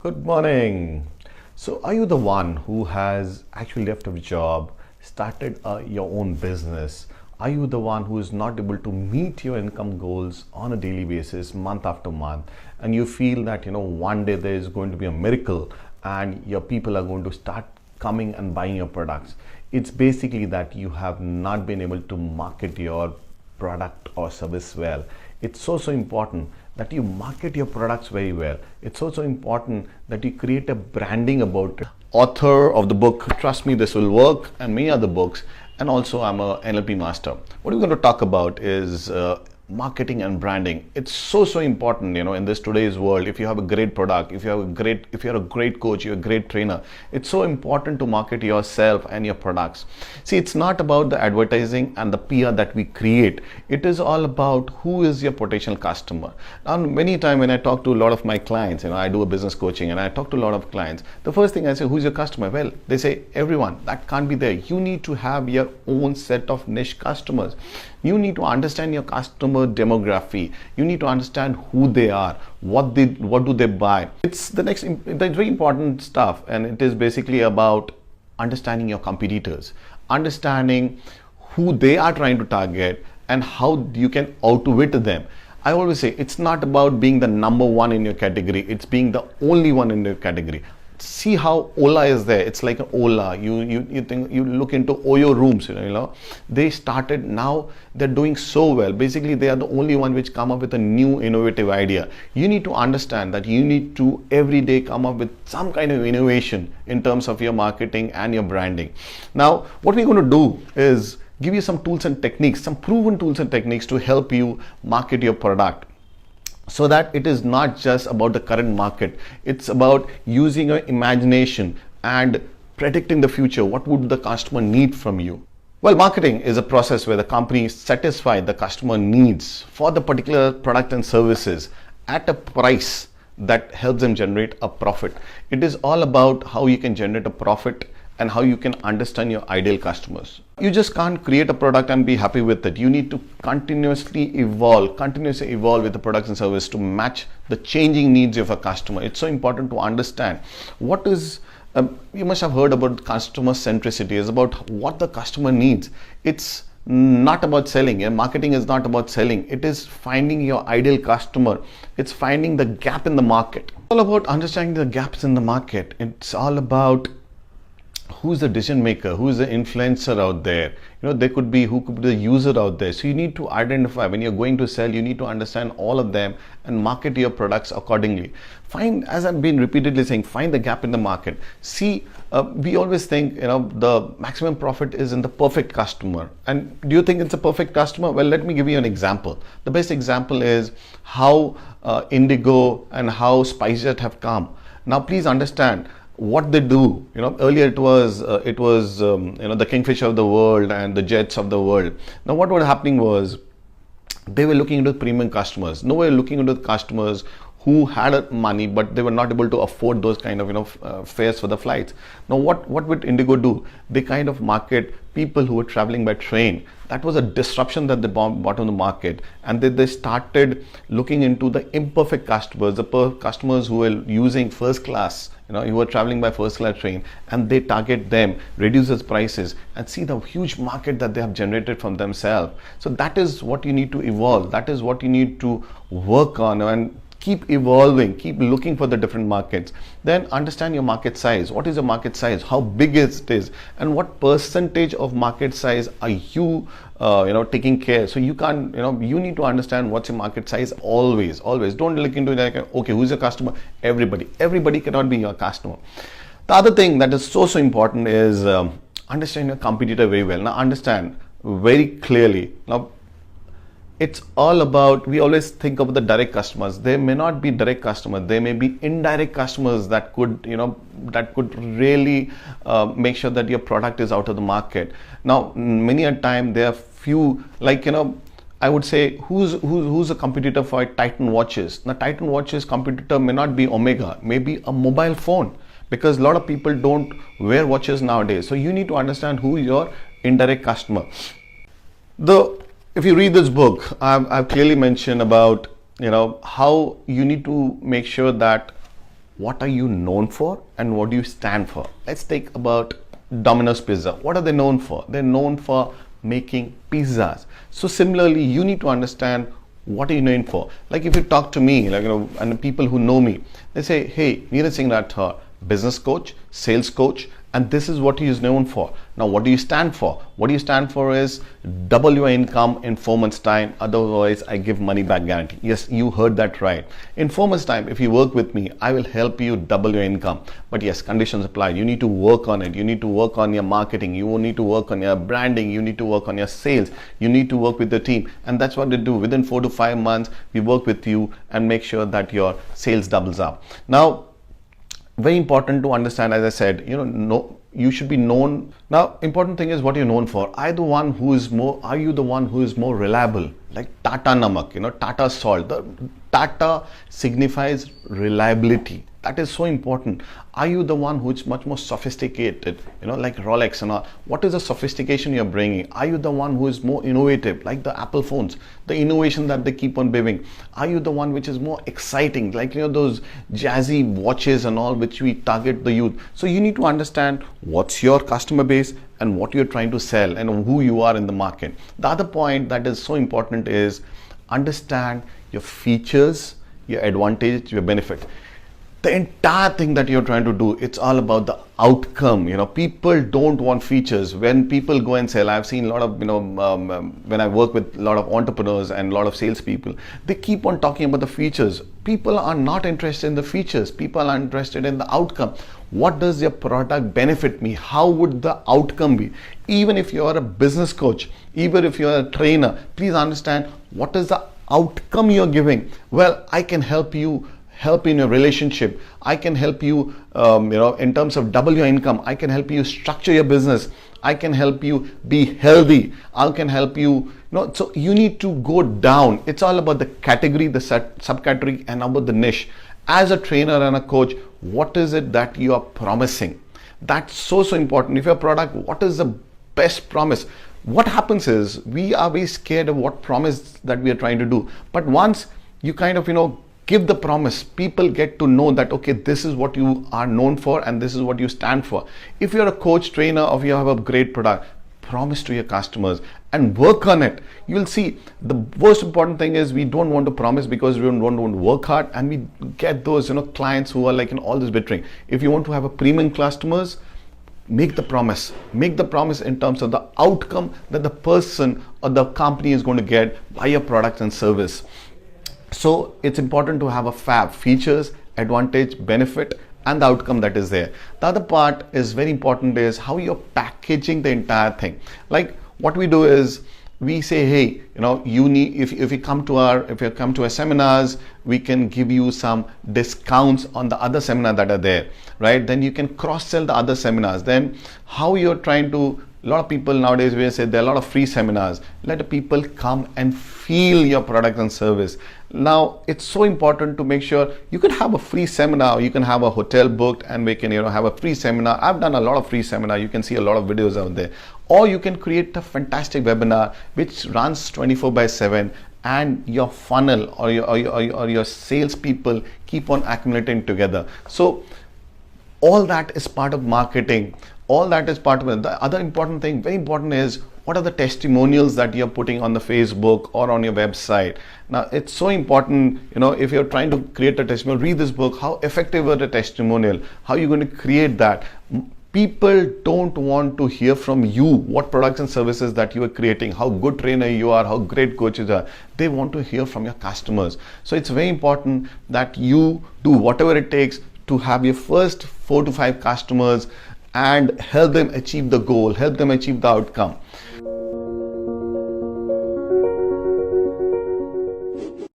Good morning. So, are you the one who has actually left a job, started your own business? Are you the one who is not able to meet your income goals on a daily basis, month after month, and you feel that one day there is going to be a miracle and your people are going to start coming and buying your products? It's basically that you have not been able to market your product or service well. It's so important that you market your products very well. It's also important that you create a branding about it. Author of the book Trust Me This Will Work and many other books, and also I'm a NLP master. What we're going to talk about is marketing and branding. It's so important in this today's world. If you have a great product, if you're a great coach, you're a great trainer, it's so important to market yourself and your products. See, it's not about the advertising and the PR that we create. It is all about who is your potential customer. Now, many times when I talk to a lot of my clients, I do a business coaching and I talk to a lot of clients, the first thing I say, who's your customer? Well, they say everyone. That can't be there. You need to have your own set of niche customers. You need to understand your customer demography. You need to understand who they are, what do they buy. It's that's very important stuff, and it is basically about understanding your competitors, understanding who they are trying to target and how you can outwit them. I always say it's not about being the number one in your category, it's being the only one in your category. See how Ola is there. It's like an Ola. You think, you look into Oyo rooms, they started, now they're doing so well. Basically, they are the only one which come up with a new innovative idea. You need to understand that you need to every day come up with some kind of innovation in terms of your marketing and your branding. Now, what we're going to do is give you some tools and techniques, some proven tools and techniques to help you market your product, so that it is not just about the current market. It's about using your imagination and predicting the future. What would the customer need from you? Well, marketing is a process where the company satisfies the customer needs for the particular product and services at a price that helps them generate a profit. It is all about how you can generate a profit and how you can understand your ideal customers. You just can't create a product and be happy with it. You need to continuously evolve with the products and service to match the changing needs of a customer. It's so important to understand what is, you must have heard about customer centricity. It's about what the customer needs. It's not about selling. Marketing is not about selling. It is finding your ideal customer. It's finding the gap in the market. It's all about understanding the gaps in the market. It's all about who's the decision maker, who's the influencer out there. There could be who could be the user out there. So you need to identify, when you're going to sell, you need to understand all of them and market your products accordingly. Find, as I've been repeatedly saying, find the gap in the market. See, we always think the maximum profit is in the perfect customer. And do you think it's a perfect customer? Well, let me give you an example. The best example is how Indigo and how SpiceJet have come. Now, please understand what they do. Earlier it was the Kingfisher of the world and the jets of the world. Now what was happening was they were looking into premium customers. No, they were looking into the customers who had money, but they were not able to afford those kind of fares for the flights. Now what would Indigo do? They kind of market people who were traveling by train. That was a disruption that they brought on the market, and they started looking into the imperfect customers, the customers who were using first class, who were traveling by first class train, and they target them, reduces prices, and see the huge market that they have generated from themselves. So that is what you need to evolve. That is what you need to work on, and keep evolving, keep looking for the different markets. Then understand your market size. What is your market size? How big it is? And what percentage of market size are you taking care? So you can't, you need to understand what's your market size always. Don't look into like, okay, who's your customer? Everybody cannot be your customer. The other thing that is so important is understand your competitor very well. Now understand very clearly. Now, it's all about, we always think of the direct customers. They may not be direct customers. They may be indirect customers that could, really make sure that your product is out of the market. Now, many a time there are few, like, I would say, who's a competitor for Titan watches? Now, Titan watches competitor may not be Omega, maybe a mobile phone, because a lot of people don't wear watches nowadays. So you need to understand who is your indirect customer. If you read this book, I've clearly mentioned about how you need to make sure that what are you known for and what do you stand for? Let's take about Domino's Pizza. What are they known for? They're known for making pizzas. So similarly, you need to understand what are you known for. Like if you talk to me, like and the people who know me, they say, hey, Neeraj Singh Rathore, business coach, sales coach, and this is what he is known for. Now, what do you stand for? What you stand for is double your income in 4 months time. Otherwise, I give money back guarantee. Yes, you heard that right. In 4 months time, if you work with me, I will help you double your income. But yes, conditions apply. You need to work on it. You need to work on your marketing. You need to work on your branding. You need to work on your sales. You need to work with the team. And that's what they do. Within 4 to 5 months, we work with you and make sure that your sales doubles up. Now, very important to understand, as I said, you should be known. Now, important thing is what you're known for. Are you the one who is more reliable? Like Tata Namak, Tata salt. The Tata signifies reliability. That is so important. Are you the one who's much more sophisticated, like Rolex and all? What is the sophistication you're bringing? Are you the one who is more innovative, like the Apple phones, the innovation that they keep on giving? Are you the one which is more exciting, like those jazzy watches and all, which we target the youth? So you need to understand what's your customer base and what you're trying to sell and who you are in the market. The other point that is so important is understand your features, your advantage, your benefit. The entire thing that you're trying to do, it's all about the outcome. People don't want features. When people go and sell, I've seen a lot of, when I work with a lot of entrepreneurs and a lot of salespeople, they keep on talking about the features. People are not interested in the features. People are interested in the outcome. What does your product benefit me? How would the outcome be? Even if you're a business coach, even if you're a trainer, please understand what is the outcome you're giving. Well, I can help in your relationship. I can help you, in terms of double your income. I can help you structure your business. I can help you be healthy. I can help you, so you need to go down. It's all about the category, the subcategory, and about the niche. As a trainer and a coach, what is it that you are promising? That's so important. If your product, what is the best promise? What happens is we are very scared of what promise that we are trying to do. But once you kind of, give the promise, people get to know that, okay, this is what you are known for and this is what you stand for. If you're a coach, trainer, or you have a great product, promise to your customers and work on it. You will see the most important thing is we don't want to promise because we don't want to work hard, and we get those clients who are like all this betraying. If you want to have a premium customers, make the promise in terms of the outcome that the person or the company is going to get by your product and service. So it's important to have a fab: features, advantage, benefit, and the outcome that is there. The other part is very important, is how you're packaging the entire thing. Like what we do is we say, hey, you need, if you come to our seminars, we can give you some discounts on the other seminar that are there, right? Then you can cross sell the other seminars. Then how you're trying to, a lot of people nowadays will say there are a lot of free seminars. Let the people come and feel your product and service. Now it's so important to make sure you can have a free seminar. You can have a hotel booked and we can have a free seminar. I've done a lot of free seminar. You can see a lot of videos out there. Or you can create a fantastic webinar which runs 24/7, and your funnel or your sales people keep on accumulating together. So all that is part of marketing. All that is part of it. The other important thing, very important, is what are the testimonials that you're putting on the Facebook or on your website. Now it's so important, if you're trying to create a testimonial, read this book, How Effective Are the Testimonial, how you're going to create that. People don't want to hear from you what products and services that you are creating, how good trainer you are, how great coaches are. They want to hear from your customers. So it's very important that you do whatever it takes to have your first 4 to 5 customers and help them achieve the goal, help them achieve the outcome.